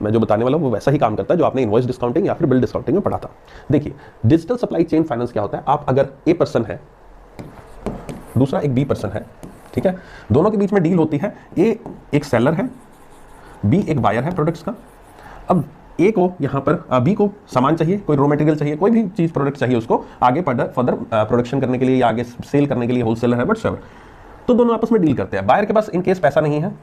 मैं जो बताने वाला हूं वो वैसा ही काम करता है जो आपने इनवॉइस डिस्काउंटिंग या फिर बिल डिस्काउंटिंग में पढ़ा था। देखिए, डिजिटल सप्लाई चेन फाइनेंस क्या होता है, आप अगर ए पर्सन है, दूसरा एक बी पर्सन है, ठीक है, दोनों के बीच में डील होती है, ए एक सेलर है, बी एक बायर है प्रोडक्ट्स का। अब ए को यहाँ पर बी को सामान चाहिए, कोई रॉ मटेरियल चाहिए, कोई भी चीज प्रोडक्ट चाहिए उसको आगे फर्दर प्रोडक्शन करने के लिए या आगे सेल करने के लिए, होलसेलर है व्हाटएवर, तो दोनों आपस में डील करते हैं। बायर के पास इन केस पैसा नहीं है।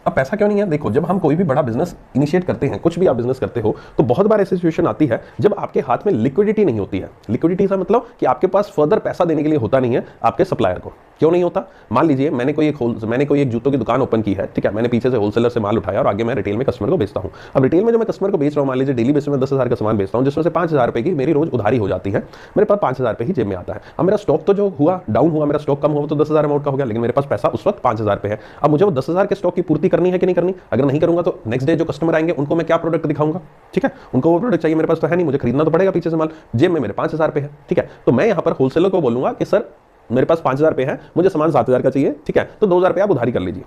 अब पैसा क्यों नहीं है, देखो, जब हम कोई भी बड़ा बिजनेस इनिशिएट करते हैं, कुछ भी आप बिजनेस करते हो, तो बहुत बार ऐसी सिचुएशन आती है जब आपके हाथ में लिक्विडिटी नहीं होती है। लिक्विडिटी का मतलब कि आपके पास फर्दर पैसा देने के लिए होता नहीं है आपके सप्लायर को। क्यों नहीं होता, मान लीजिए मैंने कोई एक जूतों की दुकान ओपन की है, ठीक है, मैंने पीछे से होलसेलर से माल उठाया और आगे मैं रिटेल में कस्टमर को बेचता हूं। अब रिटेल में जो मैं कस्टमर को बेच रहा हूं, मान लीजिए डेली बेसिस में 10,000 का सामान बेचता हूं, जिसमें से 5,000 रुपए की मेरी रोज उधारी हो जाती है, मेरे पास 5,000 रुपए ही जेब में आता है। अब मेरा स्टॉक तो जो हुआ डाउन हुआ, मेरा स्टॉक कम हुआ तो 10,000 अमाउंट का हो गया, लेकिन मेरे पास पैसा उस वक्त 5,000 पे है। अब मुझे वो 10,000 के स्टॉक की पूर्ति करनी है कि नहीं करनी, अगर नहीं करूंगा तो नेक्स्ट डे जो कस्टमर आएंगे उनको मैं क्या प्रोडक्ट दिखाऊंगा, ठीक है, उनको वो प्रोडक्ट चाहिए, मेरे पास तो है नहीं, मुझे खरीदना तो पड़ेगा पीछे से माल, जेब में मेरे 5,000 पे है, ठीक है, तो मैं यहां पर होलसेलर को बोलूंगा कि सर मेरे पास 5,000 पे है, मुझे सामान 7,000 का चाहिए, ठीक है, तो 2,000 रुपये आप उधारी कर लीजिए,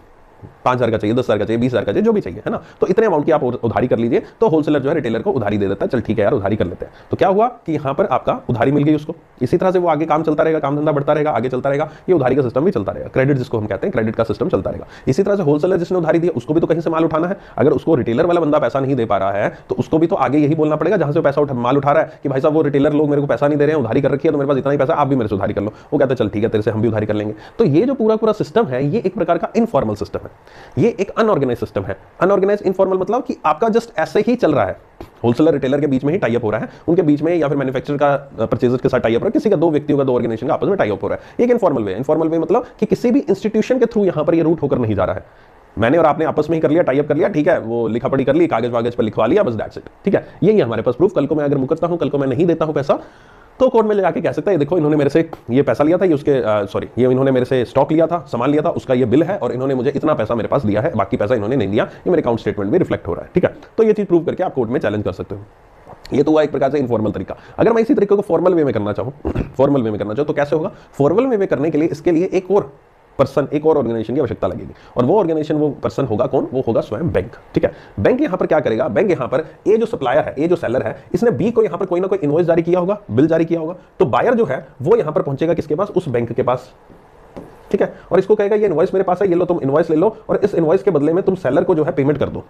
5,000 का चाहिए, 10,000 का चाहिए, 20,000 का चाहिए, जो भी चाहिए, है ना, तो इतने अमाउंट की आप उधारी कर लीजिए। तो होलसेलर जो है रिटेलर को उधारी दे देता है, चल ठीक है यार उधारी कर लेते हैं। तो क्या हुआ कि यहाँ पर आपका उधारी मिल गई उसको, इसी तरह से वो आगे काम चलता रहेगा, काम धंधा बढ़ता रहेगा, आगे चलता रहेगा, ये उधारी का सिस्टम भी चलता रहेगा, क्रेडिट जिसको हम कहते हैं, क्रेडिट का सिस्टम चलता रहेगा। इसी तरह से होलसेलर जिसने उधारी दी उसको भी तो कहीं से माल उठाना है, अगर उसको रिटेलर वाला बंदा पैसा नहीं दे पा रहा है तो उसको भी तो आगे यही बोलना पड़ेगा जहां से पैसा माल उठा रहा है कि भाई साहब वो रिटेलर लोग मेरे को पैसा नहीं दे रहे हैं, उधारी कर रखी है, तो मेरे पास इतना ही पैसा, आप भी मेरे से उधारी कर लो। वो कहता है चल ठीक है तेरे से हम भी उधारी कर लेंगे। तो ये जो पूरा सिस्टम है ये एक प्रकार का इनफॉर्मल सिस्टम है, ये एक अनऑर्गेनाइज सिस्टम है। अनऑर्गेनाइज इनफॉर्मल मतलब कि आपका जस्ट ऐसे ही चल रहा है, होलसेलर रिटेलर के बीच में ही टाई अप हो रहा है, उनके बीच में या फिर मैन्युफैक्चरर का परचेजर के साथ टाई अप हो रहा है, किसी का दो व्यक्तियों का, दो ऑर्गेनाइजेशन का आपस में टाई अप हो रहा है। एक इनफॉर्मल वे, इनफॉर्मल वे मतलब कि किसी भी इंस्टीट्यूशन के थ्रू यहां पर ये रूट होकर नहीं जा रहा है, मैंने और आपने आपस में ही कर लिया, टाई अप कर लिया, ठीक है, वो लिखा पढ़ी कर ली, कागज वागज पर लिखवा लिया, बस दैट्स इट, ठीक है, यही हमारे पास प्रूफ। कल को मैं अगर मुकरता हूं, कल को मैं नहीं देता हूं पैसा, तो कोर्ट में ले जाके कह सकता है देखो इन्होंने मेरे से ये पैसा लिया था, ये उसके ये इन्होंने मेरे से स्टॉक लिया था, सामान लिया था, उसका ये बिल है और इन्होंने मुझे इतना पैसा मेरे पास दिया है, बाकी पैसा इन्होंने नहीं दिया, ये मेरे अकाउंट स्टेटमेंट में रिफ्लेक्ट हो रहा है, ठीक है। तो ये चीज प्रूव करके आप कोर्ट में चैलेंज कर सकते हो। ये तो हुआ एक प्रकार से इनफॉर्मल तरीका। अगर मैं इसी तरीके को फॉर्मल वे में करना चाहूं फॉर्मल वे में करना चाहूं तो कैसे होगा, फॉर्मल वे में करने के लिए इसके लिए एक और पर्सन, एक और ऑर्गेनाइजेशन की आवश्यकता लगेगी, और वो ऑर्गेनाइजेशन, वो पर्सन होगा कौन, वो होगा स्वयं बैंक, ठीक है। बैंक यहां पर क्या करेगा, बैंक यहां पर ए जो सप्लायर है, ए जो सेलर है, इसने बी को यहां पर कोई ना कोई इनवॉइस जारी किया होगा, बिल जारी किया होगा, तो बायर जो है वो यहां पर पहुंचेगा किसके पास, उस बैंक के पास, ठीक है, और इसको कहेगा ये इनवॉइस मेरे पास है, ये लो तुम इनवॉइस ले लो और इस इनवॉइस के बदले में तुम सेलर को जो है पेमेंट कर दो,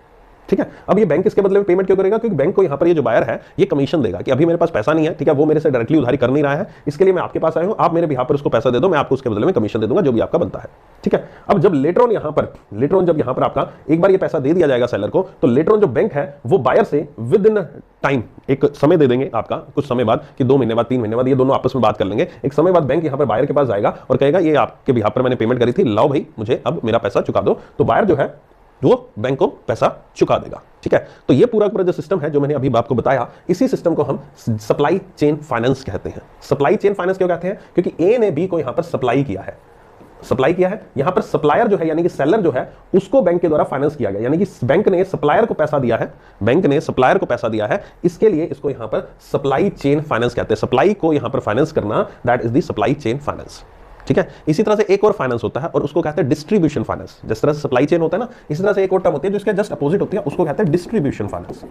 ठीक है। अब ये बैंक इसके बदले में पेमेंट क्यों करेगा, क्योंकि बैंक को यहां पर ये जो बायर है ये कमीशन देगा कि अभी मेरे पास पैसा नहीं है, ठीक है, वो मेरे से डायरेक्टली उधारी कर नहीं रहा है, इसके लिए मैं आपके पास आया हूं, आप मेरे बिहाफ पर उसको पैसा दे दो, मैं आपको उसके बदले में कमीशन दे दूंगा जो भी आपका बनता है, ठीक है। अब जब लेटर ऑन जब यहां पर आपका एक बार ये पैसा दे दिया जाएगा सेलर को, तो लेटर ऑन जो बैंक है वो बायर से विद इन टाइम, एक समय दे देंगे आपका, कुछ समय बाद, कि 2 महीने बाद, 3 महीने बाद, ये दोनों आपस में बात कर लेंगे, एक समय बाद बैंक यहां पर बायर के पास जाएगा और कहेगा ये आपके बिहाफ पर मैंने पेमेंट करी थी, लाओ भाई मुझे अब मेरा पैसा चुका दो, तो बायर जो है वो बैंक को पैसा चुका देगा, ठीक है। तो ये पूरा जो सिस्टम है जो मैंने अभी आपको बताया, इसी सिस्टम को हम सप्लाई चेन फाइनेंस कहते हैं। सप्लाई चेन फाइनेंस क्यों कहते हैं, क्योंकि ए ने बी को यहां पर सप्लाई किया है, यहां पर सप्लायर जो है यानी कि सेलर जो है उसको बैंक के द्वारा फाइनेंस किया गया, यानी कि बैंक ने सप्लायर को पैसा दिया है, इसके लिए इसको यहां पर सप्लाई चेन फाइनेंस कहते हैं। सप्लाई को यहां पर फाइनेंस करना, that is the supply chain finance, ठीक है। इसी तरह से एक और फाइनेंस होता है और उसको कहते हैं डिस्ट्रीब्यूशन फाइनेंस। जिस तरह से सप्लाई चेन होता है ना, इसी तरह से एक और टर्म होती है जो इसके जस्ट अपोजिट होती है, उसको कहते हैं डिस्ट्रीब्यूशन फाइनेंस।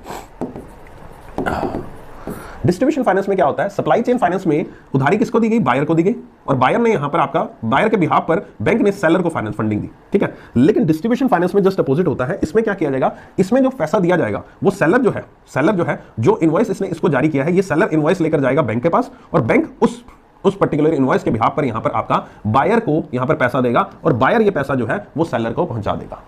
डिस्ट्रीब्यूशन फाइनेंस में क्या होता है, सप्लाई चेन फाइनेंस में उधारी किसको दी गई, बायर को दी गई, और बायर ने यहां पर आपका बायर के बिहाफ पर बैंक ने सेलर को फाइनेंस फंडिंग दी, ठीक है। लेकिन डिस्ट्रीब्यूशन फाइनेंस में जस्ट अपोजिट होता है। इसमें क्या किया जाएगा, इसमें जो पैसा दिया जाएगा वो सेलर जो है जो इनवॉइस इसने इसको जारी किया है, ये सेलर इनवॉइस लेकर जाएगा बैंक के पास, और बैंक उस पर्टिकुलर इनवॉइस के बिहाफ पर यहां पर आपका बायर को यहां पर पैसा देगा, और बायर ये पैसा जो है वो सेलर को पहुंचा देगा।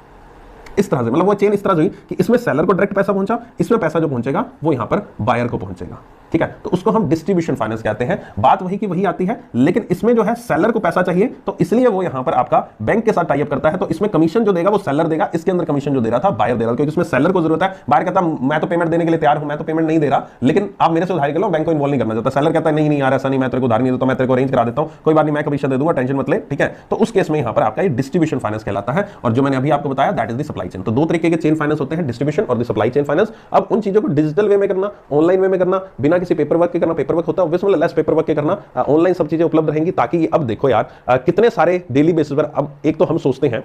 इस तरह से, मतलब वो चेन इस तरह से हुई कि इसमें सेलर को डायरेक्ट पैसा पहुंचा, इसमें पैसा जो पहुंचेगा वो यहां पर बायर को पहुंचेगा, ठीक है। तो उसको हम डिस्ट्रीब्यूशन फाइनेंस कहते हैं। बात वही की वही आती है, लेकिन इसमें जो है सेलर को पैसा चाहिए, तो इसलिए वो यहां पर आपका बैंक के साथ टाई अप करता है, तो इसमें कमीशन जो देगा वो सेलर देगा, इसके अंदर कमीशन जो दे रहा था बायर दे रहा था, क्योंकि इसमें सेलर को जरूरत है। बायर कहता मैं तो पेमेंट देने के लिए तैयार हूं, मैं तो पेमेंट नहीं दे रहा, लेकिन आप मेरे से उधारी कर लो, बैंक को इन्वॉल्व नहीं करना चाहता। सेलर कहता है नहीं यार ऐसा नहीं, मैं तेरे को उधार नहीं देता, मैं तेरे को अरेंज करा देता हूं, कोई बात नहीं, मैं कमीशन दे दूंगा, टेंशन मत ले, ठीक है। तो उस केस में यहां पर आपका डिस्ट्रीब्यूशन फाइनेंस कहलाता है, और जो मैंने अभी आपको बताया that is the supply chain. तो दो तरीके के चेन फाइनेंस होते हैं, डिस्ट्रीब्यूशन और द सप्लाई चेन फाइनेंस। अब उन चीजों को डिजिटल वे में करना, ऑनलाइन वे में करना, बिना किसी पेपर वर्क के करना, पेपर वर्क होता है ऑब्वियसली, लेस पेपर वर्क के करना, ऑनलाइन सब चीजें उपलब्ध रहेंगी, ताकि अब देखो यार कितने सारे डेली बेसिस पर, अब एक तो हम सोचते हैं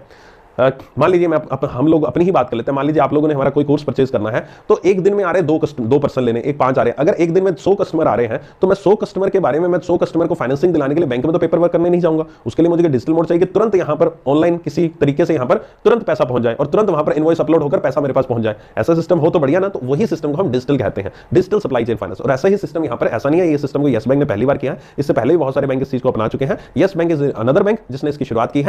मान लीजिए हम लोग अपनी ही बात कर लेते हैं। मान लीजिए आप लोगों ने हमारा कोई कोर्स परचेज करना है, तो एक दिन में आ रहे हैं दो पर्सन लेने, एक 5 आ रहे हैं। अगर एक दिन में 100 कस्टमर आ रहे हैं तो मैं 100 कस्टमर के बारे में, मैं 100 कस्टमर को फाइनेंसिंग दिलाने के लिए बैंक में तो पेपर वर्क करने नहीं जाऊंगा। उसके लिए मुझे डिजिटल मोड चाहिए कि तुरंत यहां पर ऑनलाइन किसी तरीके से यहां पर तुरंत पैसा पहुंच जाए और तुरंत वहां पर इनवॉइस अपलोड होकर पैसा मेरे पास पहुंच जाए। ऐसा सिस्टम हो तो बढ़िया ना। तो वही सिस्टम को हम डिजिटल कहते हैं, डिजिटल सप्लाई चेन फाइनेंस। और ऐसा ही सिस्टम यहां पर ऐसा नहीं है, ये सिस्टम को यस बैंक ने पहली बार किया है, इससे पहले भी बहुत सारे बैंक इस चीज को अपना चुके हैं। Yes bank is another bank जिसने इसकी शुरुआत की है।